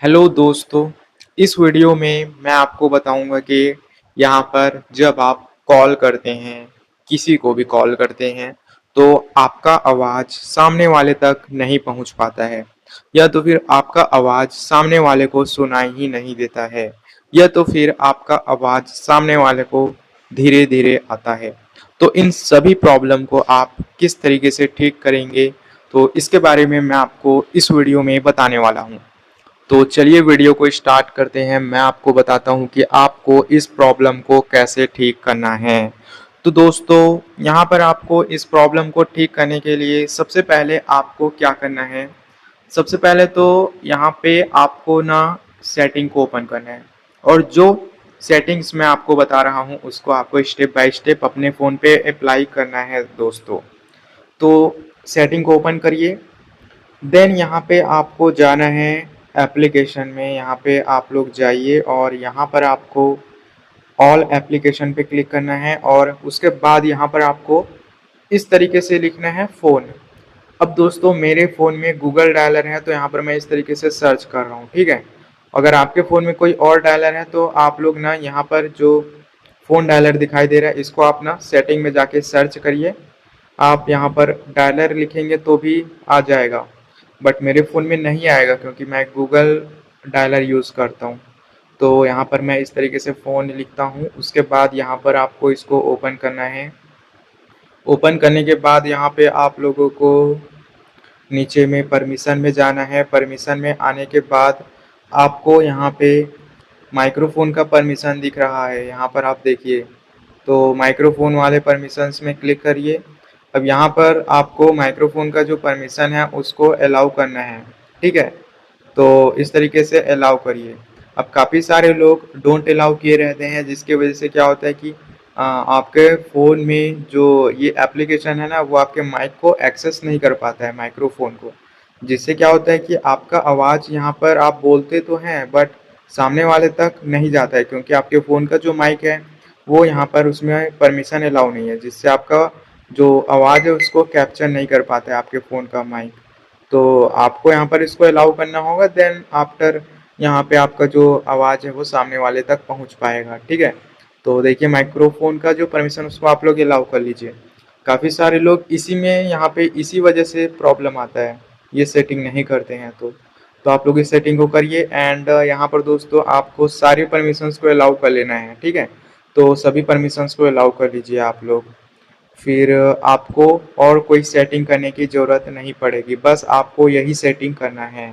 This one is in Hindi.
हेलो दोस्तों, इस वीडियो में मैं आपको बताऊंगा कि यहाँ पर जब आप कॉल करते हैं, किसी को भी कॉल करते हैं, तो आपका आवाज़ सामने वाले तक नहीं पहुँच पाता है या तो फिर आपका आवाज़ सामने वाले को सुनाई ही नहीं देता है या तो फिर आपका आवाज़ सामने वाले को धीरे-धीरे आता है। तो इन सभी प्रॉब्लम को आप किस तरीके से ठीक करेंगे, तो इसके बारे में मैं आपको इस वीडियो में बताने वाला हूँ। तो चलिए वीडियो को स्टार्ट करते हैं। मैं आपको बताता हूँ कि आपको इस प्रॉब्लम को कैसे ठीक करना है। तो दोस्तों, यहाँ पर आपको इस प्रॉब्लम को ठीक करने के लिए सबसे पहले आपको क्या करना है, सबसे पहले तो यहाँ पे आपको ना सेटिंग को ओपन करना है और जो सेटिंग्स मैं आपको बता रहा हूँ उसको आपको स्टेप बाय स्टेप अपने फ़ोन पे अप्लाई करना है दोस्तों। तो सेटिंग को ओपन करिए। देन यहाँ पे आपको जाना है एप्लीकेशन में। यहाँ पे आप लोग जाइए और यहाँ पर आपको ऑल एप्लीकेशन पे क्लिक करना है और उसके बाद यहाँ पर आपको इस तरीके से लिखना है फ़ोन। अब दोस्तों, मेरे फ़ोन में गूगल डायलर है तो यहाँ पर मैं इस तरीके से सर्च कर रहा हूँ, ठीक है। अगर आपके फ़ोन में कोई और डायलर है तो आप लोग ना यहाँ पर जो फ़ोन डायलर दिखाई दे रहा है इसको आप ना सेटिंग में जाके सर्च करिए। आप यहाँ पर डायलर लिखेंगे तो भी आ जाएगा, बट मेरे फ़ोन में नहीं आएगा क्योंकि मैं गूगल डायलर यूज़ करता हूँ। तो यहाँ पर मैं इस तरीके से फ़ोन लिखता हूँ, उसके बाद यहाँ पर आपको इसको ओपन करना है। ओपन करने के बाद यहाँ पे आप लोगों को नीचे में परमिशन में जाना है। परमिशन में आने के बाद आपको यहाँ पे माइक्रोफ़ोन का परमिशन दिख रहा है, यहाँ पर आप देखिए। तो माइक्रोफ़ोन वाले परमिशंस में क्लिक करिए। अब यहाँ पर आपको माइक्रोफ़ोन का जो परमिशन है उसको अलाउ करना है, ठीक है। तो इस तरीके से अलाउ करिए। अब काफ़ी सारे लोग डोंट अलाउ किए रहते हैं जिसकी वजह से क्या होता है कि आपके फ़ोन में जो ये एप्लीकेशन है ना वो आपके माइक को एक्सेस नहीं कर पाता है, माइक्रोफ़ोन को। जिससे क्या होता है कि आपका आवाज़ यहाँ पर आप बोलते तो हैं बट सामने वाले तक नहीं जाता है क्योंकि आपके फ़ोन का जो माइक है वो यहाँ पर उसमें परमिशन अलाउ नहीं है, जिससे आपका जो आवाज़ है उसको कैप्चर नहीं कर पाता है आपके फ़ोन का माइक। तो आपको यहाँ पर इसको अलाउ करना होगा। देन आफ्टर यहाँ पे आपका जो आवाज़ है वो सामने वाले तक पहुँच पाएगा, ठीक है। तो देखिए माइक्रोफ़ोन का जो परमिशन उसको आप लोग अलाउ कर लीजिए। काफ़ी सारे लोग इसी में यहाँ पे इसी वजह से प्रॉब्लम आता है, ये सेटिंग नहीं करते हैं तो आप लोग इस सेटिंग को करिए एंड यहाँ पर दोस्तों आपको सारे परमिशंस को अलाउ कर लेना है, ठीक है। तो सभी परमिशंस को अलाउ कर लीजिए आप लोग। फिर आपको और कोई सेटिंग करने की ज़रूरत नहीं पड़ेगी, बस आपको यही सेटिंग करना है।